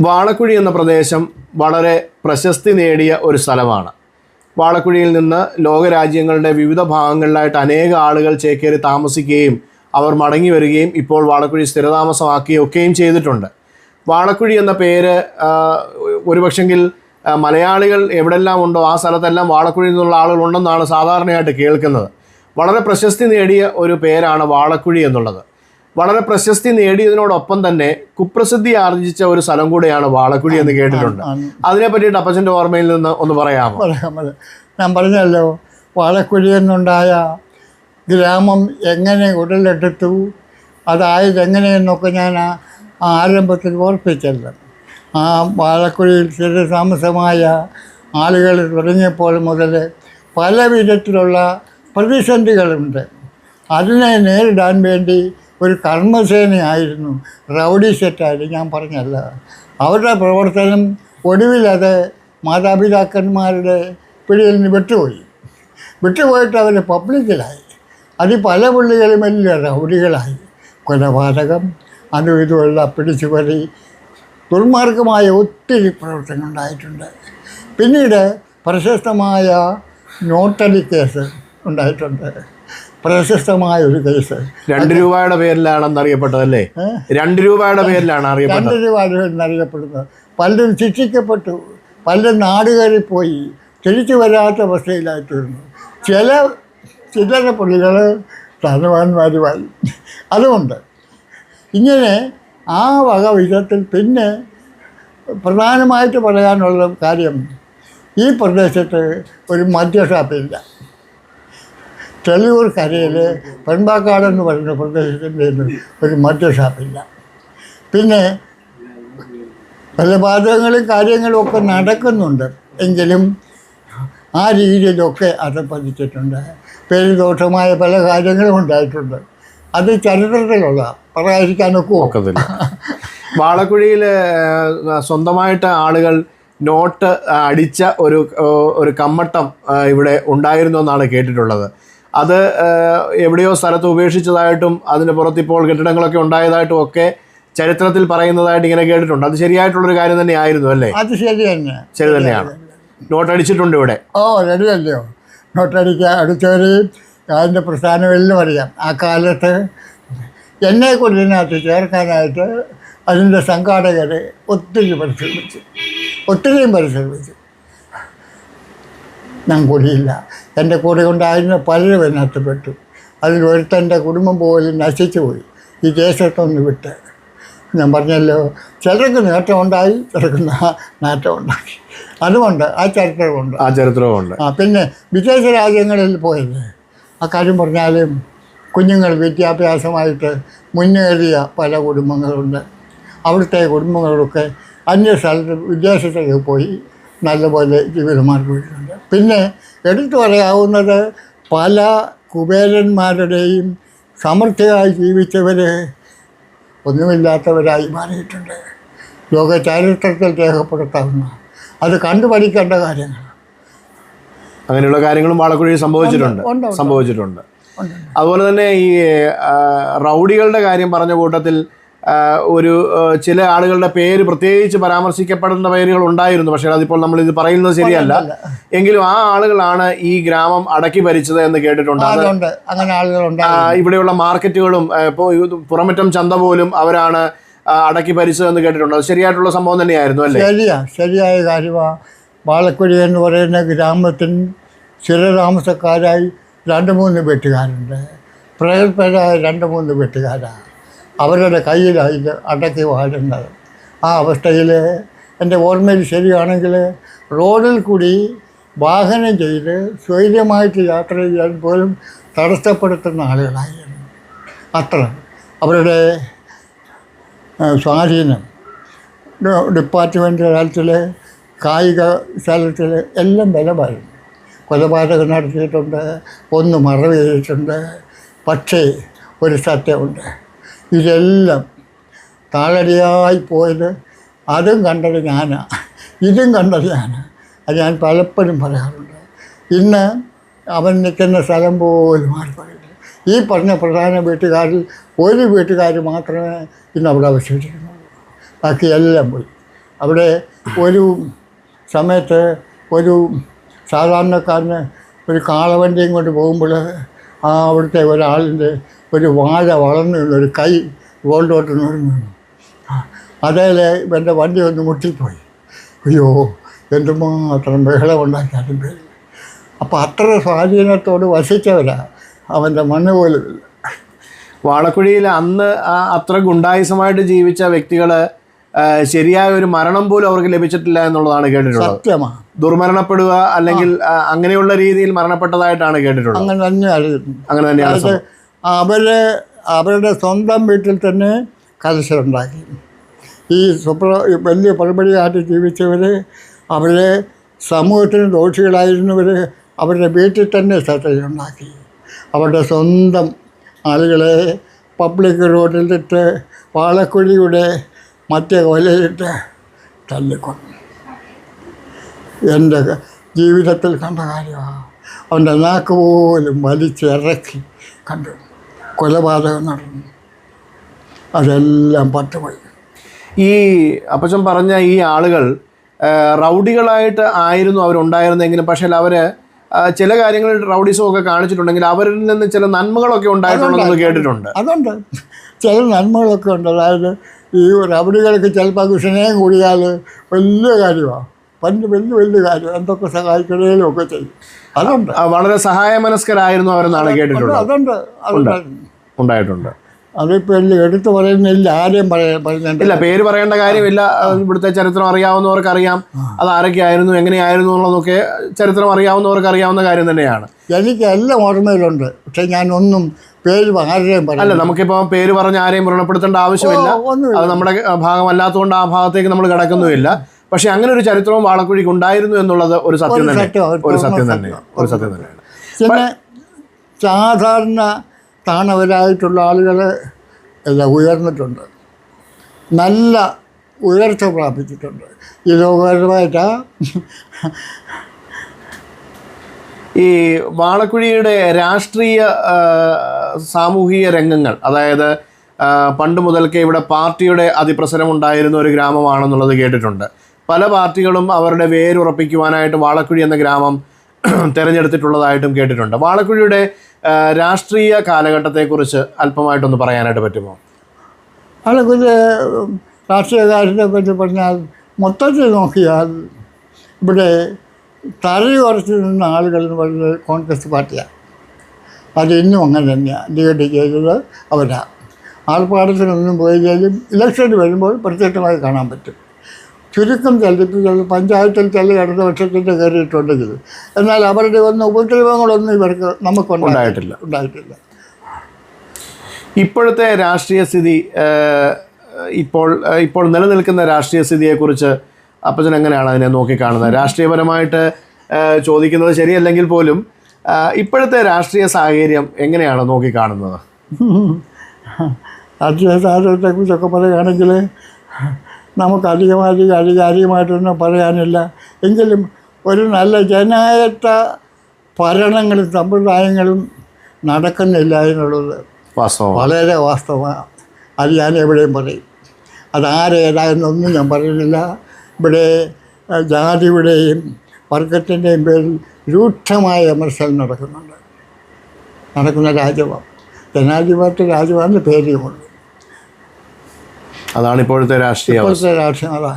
വാളക്കുഴി എന്ന പ്രദേശം വളരെ പ്രശസ്തി നേടിയ ഒരു സ്ഥലമാണ്. വാളക്കുഴിയിൽ നിന്ന് ലോകരാജ്യങ്ങളുടെ വിവിധ ഭാഗങ്ങളിലായിട്ട് അനേക ആളുകൾ ചേക്കേറി താമസിക്കുകയും അവർ മടങ്ങി വരികയും ഇപ്പോൾ വാളക്കുഴി സ്ഥിരതാമസമാക്കുകയൊക്കെയും ചെയ്തിട്ടുണ്ട്. വാളക്കുഴി എന്ന പേര് ഒരുപക്ഷെങ്കിൽ മലയാളികൾ എവിടെല്ലാം ഉണ്ടോ ആ സ്ഥലത്തെല്ലാം വാളക്കുഴി എന്നുള്ള ആളുകളുണ്ടെന്നാണ് സാധാരണയായിട്ട് കേൾക്കുന്നത്. വളരെ പ്രശസ്തി നേടിയ ഒരു പേരാണ് വാളക്കുഴി എന്നുള്ളത്. വളരെ പ്രശസ്തി നേടിയതിനോടൊപ്പം തന്നെ കുപ്രസിദ്ധി ആർജിച്ച ഒരു സ്ഥലം കൂടെയാണ് വാളക്കുഴി എന്ന് കേട്ടിട്ടുണ്ട്. അതിനെ പറ്റിയിട്ട് അപ്പച്ചൻ്റെ ഓർമ്മയിൽ നിന്ന് ഒന്ന് പറയാമോ? ഞാൻ പറഞ്ഞല്ലോ, വാളക്കുഴി എന്നുണ്ടായ ഗ്രാമം എങ്ങനെ ഉടലെടുത്തു, അതായത് എങ്ങനെയെന്നൊക്കെ ഞാൻ ആരംഭത്തിൽ ഓർപ്പിച്ചല്ലോ. ആ വാളക്കുഴിയിൽ സ്ഥിരതാമസമായ ആളുകൾ തുടങ്ങിയപ്പോൾ മുതൽ പല വിധത്തിലുള്ള പ്രതിസന്ധികളുണ്ട്. അതിനെ നേരിടാൻ വേണ്ടി ഒരു കർമ്മസേനയായിരുന്നു റൗഡി സെറ്റായിട്ട് ഞാൻ പറഞ്ഞല്ല. അവരുടെ പ്രവർത്തനം ഒടുവിലത് മാതാപിതാക്കന്മാരുടെ പിടിയിൽ നിന്ന് വിട്ടുപോയിട്ട് അവർ പബ്ലിക്കിലായി. അത് പല പുള്ളികളും വലിയ റൗഡികളായി. കൊലപാതകം, അതും ഇതുമുള്ള പിടിച്ചുപറി, ദുർമാർഗമായ ഒത്തിരി പ്രവർത്തനം ഉണ്ടായിട്ടുണ്ട്. പിന്നീട് പ്രശസ്തമായ നോട്ടറി കേസ് ഉണ്ടായിട്ടുണ്ട്. പ്രശസ്തമായ ഒരു കേസ് 2 രൂപയുടെ പേരിലാണെന്ന് അറിയപ്പെട്ടതല്ലേ? 2 രൂപയുടെ പേരിലാണ് അറിയപ്പെട്ടത്. 2 രൂപ എന്നറിയപ്പെടുന്നത്. പലരും ശിക്ഷിക്കപ്പെട്ടു, പലരും നാടുകളിൽ പോയി തിരിച്ചു വരാത്ത അവസ്ഥയിലായിത്തീർന്നു. ചില പുള്ളികൾ ധനവാന്മാരുമായി. അതുകൊണ്ട് ഇങ്ങനെ ആ വക വിധത്തിൽ പിന്നെ പ്രധാനമായിട്ട് പറയാനുള്ള കാര്യം, ഈ പ്രദേശത്ത് ഒരു മദ്യഷാപ്പില്ല. തെളിയൂർ കരയിൽ പെൺപാക്കാടെന്ന് പറയുന്ന പ്രദേശത്തിൻ്റെ ഒരു മദ്യഷാപ്പില്ല. പിന്നെ കൊലപാതകങ്ങളും കാര്യങ്ങളും ഒക്കെ നടക്കുന്നുണ്ട്, എങ്കിലും ആ രീതിയിലൊക്കെ അത് പതിച്ചിട്ടുണ്ട്. പേരുദോഷമായ പല കാര്യങ്ങളും ഉണ്ടായിട്ടുണ്ട്. അത് ചരിത്രത്തിലുള്ള പറയാതിരിക്കാനൊക്കെ ഒക്കത്തില്ല. വാളക്കുഴിയിൽ സ്വന്തമായിട്ട് ആളുകൾ നോട്ട് അടിച്ച ഒരു കമ്മട്ടം ഇവിടെ ഉണ്ടായിരുന്നു എന്നാണ് കേട്ടിട്ടുള്ളത്. അത് എവിടെയോ സ്ഥലത്ത് ഉപേക്ഷിച്ചതായിട്ടും അതിന് പുറത്തിപ്പോൾ കെട്ടിടങ്ങളൊക്കെ ഉണ്ടായതായിട്ടും ഒക്കെ ചരിത്രത്തിൽ പറയുന്നതായിട്ട് ഇങ്ങനെ കേട്ടിട്ടുണ്ട്. അത് ശരിയായിട്ടുള്ളൊരു കാര്യം തന്നെയായിരുന്നു അല്ലേ? അത് ശരി തന്നെയാണ്. നോട്ട് അടിച്ചിട്ടുണ്ട് ഇവിടെ. റെഡിയല്ലോ. അടിച്ചവർ അതിൻ്റെ പ്രസ്ഥാനമെല്ലാം അറിയാം. ആ കാലത്ത് എന്നെ കൊല്ലിനകത്ത് ചേർക്കാനായിട്ട് അതിൻ്റെ സംഘാടകർ ഒത്തിരിയും പരിശ്രമിച്ചു. ഞാൻ കൂടിയില്ല. എൻ്റെ കൂടെ ഉണ്ടായിരുന്ന പലരും അതിനകത്ത് പെട്ടു. അതിലൊരുത്തൻ്റെ കുടുംബം പോലും നശിച്ചു പോയി ഈ ദേശത്തൊന്ന് വിട്ട്. ഞാൻ പറഞ്ഞല്ലോ, ചിലർക്ക് നേട്ടമുണ്ടായി, ചിലർക്ക് നാട്ടമുണ്ടാക്കി. അതുകൊണ്ട് ആ ചരിത്രമുണ്ട്. പിന്നെ വിദേശ രാജ്യങ്ങളിൽ പോയത് ആ കാര്യം പറഞ്ഞാലും കുഞ്ഞുങ്ങൾ വിദ്യാഭ്യാസമായിട്ട് മുന്നേറിയ പല കുടുംബങ്ങളുണ്ട്. അവിടുത്തെ കുടുംബങ്ങളൊക്കെ അന്യസ്ഥലത്ത് വിദേശത്തേക്ക് പോയി നല്ലപോലെ ജീവിതമാർഗിച്ചിട്ടുണ്ട്. പിന്നെ എടുത്തു പറയാവുന്നത്, പല കുബേരന്മാരുടെയും സമൃദ്ധിയായി ജീവിച്ചവർ ഒന്നുമില്ലാത്തവരായി മാറിയിട്ടുണ്ട്. ലോക ചരിത്രത്തിൽ രേഖപ്പെടുത്താവുന്ന, അത് കണ്ടു പഠിക്കേണ്ട കാര്യങ്ങൾ. അങ്ങനെയുള്ള കാര്യങ്ങളും വാളക്കുഴിയിൽ സംഭവിച്ചിട്ടുണ്ട്. അതുപോലെ തന്നെ ഈ റൗഡികളുടെ കാര്യം പറഞ്ഞ കൂട്ടത്തിൽ ചില ആളുകളുടെ പേര് പ്രത്യേകിച്ച് പരാമർശിക്കപ്പെടുന്ന പേരുകൾ ഉണ്ടായിരുന്നു. പക്ഷേ അതിപ്പോൾ നമ്മളിത് പറയുന്നത് ശരിയല്ല. എങ്കിലും ആ ആളുകളാണ് ഈ ഗ്രാമം അടക്കി ഭരിച്ചത് എന്ന് കേട്ടിട്ടുണ്ട്. ഇവിടെയുള്ള മാർക്കറ്റുകളും ഇപ്പോൾ പുറമറ്റം ചന്ത പോലും അവരാണ് അടക്കി ഭരിച്ചത് എന്ന് കേട്ടിട്ടുണ്ട്. അത് ശരിയായിട്ടുള്ള സംഭവം തന്നെയായിരുന്നു അല്ലേ? ശരിയായ കാര്യമാണ്. വാളക്കുഴി എന്ന് പറയുന്ന ഗ്രാമത്തിന് സ്ഥിരതാമസക്കാരായി 2-3 വെട്ടുകാരുണ്ട്. പ്രഗത്ഭരായ 2-3 വെട്ടുകാരാണ്. അവരുടെ കയ്യിലായിട്ട് അടക്കി വാഴുന്നത്. ആ അവസ്ഥയിൽ എൻ്റെ ഓർമ്മയിൽ ശരിയാണെങ്കിൽ റോഡിൽ കൂടി വാഹനം ചെയ്ത് സ്വൈര്യമായിട്ട് യാത്ര ചെയ്യാൻ പോലും തടസ്സപ്പെടുത്തുന്ന ആളുകളായിരുന്നു. അത്ര അവരുടെ സ്വാധീനം ഡിപ്പാർട്ട്മെൻ്റ് തലത്തിൽ, കായിക സ്ഥലത്തിൽ എല്ലാം ബലമായിരുന്നു. കൊലപാതകം നടത്തിയിട്ടുണ്ട്, ഒന്ന് മറവ് ചെയ്തിട്ടുണ്ട്. പക്ഷേ ഒരു സത്യമുണ്ട്, ഇതെല്ലാം താളടിയായി പോയത് അതും കണ്ടത് ഞാനാണ്, ഇതും കണ്ടത് ഞാനാണ്. അത് ഞാൻ പലപ്പോഴും പറയാറുണ്ട്. ഇന്ന് അവൻ നിൽക്കുന്ന സ്ഥലം പോലും മാറിപ്പോയില്ല. ഈ പറഞ്ഞ പ്രധാന വീട്ടുകാരിൽ ഒരു വീട്ടുകാർ മാത്രമേ ഇന്ന് അവിടെ അവശേഷിക്കുന്നുള്ളൂ. ബാക്കി എല്ലാം പോയി. അവിടെ ഒരു സമയത്ത് ഒരു സാധാരണക്കാരന് ഒരു കാളവണ്ടിയും കൊണ്ട് പോകുമ്പോൾ അവിടുത്തെ ഒരാളിൻ്റെ ഒരു വാഴ വളർന്നു ഒരു കൈ ഗോൾഡോട്ട് വീണു. അതേൽ എൻ്റെ വണ്ടി ഒന്ന് മുട്ടിപ്പോയി. അയ്യോ എന്തുമാത്രം ബഹളമുണ്ടാക്കി അതിൻ്റെ പേര്. അപ്പോൾ അത്ര സ്വാധീനത്തോട് വസിച്ചവരാ അവൻ്റെ മണ്ണ് പോലുമില്ല. വാളക്കുഴിയിൽ അന്ന് അത്ര ഗുണ്ടായുസമായിട്ട് ജീവിച്ച വ്യക്തികൾ ശരിയായ ഒരു മരണം പോലും അവർക്ക് ലഭിച്ചിട്ടില്ല എന്നുള്ളതാണ് കേട്ടിട്ടുള്ളത്. സത്യമാണ്. ദുർമരണപ്പെടുക അല്ലെങ്കിൽ അങ്ങനെയുള്ള രീതിയിൽ മരണപ്പെട്ടതായിട്ടാണ് കേട്ടിട്ടുള്ളത്. അങ്ങനെ തന്നെയായിരുന്നു. അങ്ങനെ തന്നെയാണ്. അവരുടെ സ്വന്തം വീട്ടിൽ തന്നെ കലശമുണ്ടാക്കി. ഈ വലിയ പഴമടിയായിട്ട് ജീവിച്ചവർ, അവരെ സമൂഹത്തിന് ദോഷികളായിരുന്നവർ അവരുടെ വീട്ടിൽ തന്നെ ഉണ്ടാക്കി. അവരുടെ സ്വന്തം ആളുകളെ പബ്ലിക് റോഡിലിട്ട് വാളക്കുഴിയുടെ മറ്റേ കൊലയിട്ട് തല്ലിക്കൊന്നു. എൻ്റെ ജീവിതത്തിൽ കണ്ട കാര്യമാണ്. അവൻ്റെ നാക്ക് പോലും വലിച്ചിറക്കി കണ്ടു. കൊലപാതകം നടന്നു. അതെല്ലാം പട്ടുപോയി. ഈ അപ്പച്ചൻ പറഞ്ഞ ഈ ആളുകൾ റൗഡികളായിട്ട് ആയിരുന്നു അവരുണ്ടായിരുന്നെങ്കിലും, പക്ഷേ അവർ ചില കാര്യങ്ങളിൽ റൗഡിസം ഒക്കെ കാണിച്ചിട്ടുണ്ടെങ്കിൽ അവരിൽ നിന്ന് ചില നന്മകളൊക്കെ ഉണ്ടായിട്ടുണ്ടെന്ന് കേട്ടിട്ടുണ്ട്. അതുണ്ട്, ചില നന്മകളൊക്കെ ഉണ്ട്. അതായത് ഈ റൗഡികൾക്ക് ചിലപ്പോൾ കൃഷ്ണനെയും കൂടിയാൽ വലിയ കാര്യമാണ്, വലിയ കാര്യം, എന്തൊക്കെ സഹായിക്കണേലും ഒക്കെ ചെയ്യും. അതുണ്ട്. വളരെ സഹായമനസ്കരായിരുന്നു അവരെന്നാണ് കേട്ടിട്ടുള്ളത്. അതുണ്ട്, ഉണ്ടായിട്ടുണ്ട്. അതിപ്പോൾ എടുത്തു പറയുന്നില്ല, ആരെയും പറയുന്നുണ്ട്. ഇല്ല, പേര് പറയേണ്ട കാര്യമില്ല. ഇവിടുത്തെ ചരിത്രം അറിയാവുന്നവർക്ക് അറിയാം അത് ആരൊക്കെയായിരുന്നു, എങ്ങനെയായിരുന്നു എന്നുള്ളതൊക്കെ ചരിത്രം അറിയാവുന്നവർക്ക് അറിയാവുന്ന കാര്യം തന്നെയാണ്. എനിക്ക് എല്ലാം ഓർമ്മയിലുണ്ട്, പക്ഷെ ഞാനൊന്നും പേര് ആരെയും പറയില്ല. അല്ല, നമുക്കിപ്പോൾ പേര് പറഞ്ഞ് ആരെയും വ്രണപ്പെടുത്തേണ്ട ആവശ്യമില്ല. അത് നമ്മുടെ ഭാഗമല്ലാത്തതുകൊണ്ട് ആ ഭാഗത്തേക്ക് നമ്മൾ കിടക്കുന്നുമില്ല. പക്ഷെ അങ്ങനെ ഒരു ചരിത്രവും വാളക്കുഴിക്ക് ഉണ്ടായിരുന്നു എന്നുള്ളത് ഒരു സത്യം തന്നെയാണ്. പിന്നെ സാധാരണ താണവരായിട്ടുള്ള ആളുകൾ എല്ലാം ഉയർന്നിട്ടുണ്ട്, നല്ല ഉയർച്ച പ്രാപിച്ചിട്ടുണ്ട്. ഈ ലോകപരമായിട്ടാ ഈ വാളക്കുഴിയുടെ രാഷ്ട്രീയ സാമൂഹിക രംഗങ്ങൾ, അതായത് പണ്ട് മുതൽക്കേ ഇവിടെ പാർട്ടിയുടെ അതിപ്രസരം ഉണ്ടായിരുന്ന ഒരു ഗ്രാമമാണെന്നുള്ളത് കേട്ടിട്ടുണ്ട്. പല പാർട്ടികളും അവരുടെ വേരുറപ്പിക്കുവാനായിട്ട് വാളക്കുഴി എന്ന ഗ്രാമം തിരഞ്ഞെടുത്തിട്ടുള്ളതായിട്ടും കേട്ടിട്ടുണ്ട്. വാളക്കുഴിയുടെ രാഷ്ട്രീയ കാലഘട്ടത്തെക്കുറിച്ച് അല്പമായിട്ടൊന്ന് പറയാനായിട്ട് പറ്റുമോ? വാളക്കുഴി രാഷ്ട്രീയ കാര്യത്തെക്കുറിച്ച് പറഞ്ഞാൽ മൊത്തത്തിൽ നോക്കിയാൽ ഇവിടെ തറയി കുറച്ച് നിന്ന ആളുകൾ എന്ന് പറയുന്നത് കോൺഗ്രസ് പാർട്ടിയാണ്. അത് ഇന്നും അങ്ങനെ തന്നെയാണ് ലീഡ് ചെയ്തത് അവരാണ്. ആൾപ്പാടത്തിനൊന്നും പോയില്ലെങ്കിലും ഇലക്ഷന് വരുമ്പോൾ പ്രത്യേകമായി കാണാൻ പറ്റും. ചുരുക്കം ചില പഞ്ചായത്തിൽ ചില അടുത്ത വർഷത്തിൻ്റെ കയറിയിട്ടുണ്ടെങ്കിൽ, എന്നാൽ അവരുടെ ഒന്നും ഉപദ്രവങ്ങളൊന്നും ഇവർക്ക് നമുക്കുണ്ടായിട്ടില്ല. ഇപ്പോഴത്തെ രാഷ്ട്രീയ സ്ഥിതി, ഇപ്പോൾ നിലനിൽക്കുന്ന രാഷ്ട്രീയ സ്ഥിതിയെക്കുറിച്ച് അപ്പച്ചൻ എങ്ങനെയാണ് അതിനെ നോക്കിക്കാണുന്നത്? രാഷ്ട്രീയപരമായിട്ട് ചോദിക്കുന്നത് ശരിയല്ലെങ്കിൽ പോലും ഇപ്പോഴത്തെ രാഷ്ട്രീയ സാഹചര്യം എങ്ങനെയാണ് നോക്കിക്കാണുന്നത്? രാഷ്ട്രീയ സാഹചര്യത്തെക്കുറിച്ചൊക്കെ പറയുകയാണെങ്കിൽ നമുക്ക് അധികാരികമായിട്ടൊന്നും പറയാനില്ല. എങ്കിലും ഒരു നല്ല ജനായത്ത ഭരണങ്ങളും സമ്പ്രദായങ്ങളും നടക്കുന്നില്ല എന്നുള്ളത് വളരെ വാസ്തവമാണ്. അത് ഞാൻ എവിടെയും പറയും. അതാരേതായെന്നൊന്നും ഞാൻ പറയുന്നില്ല. ഇവിടെ ജാതിയുടെയും വർഗത്തിൻ്റെയും പേരിൽ രൂക്ഷമായ വിമർശനം നടക്കുന്ന രാജ്യമാണ്. ജനാധിപത്യ രാജ്യമാണെന്ന് പേരുമുള്ളൂ. അതാണ് ഇപ്പോഴത്തെ രാഷ്ട്രീയം. അതാ.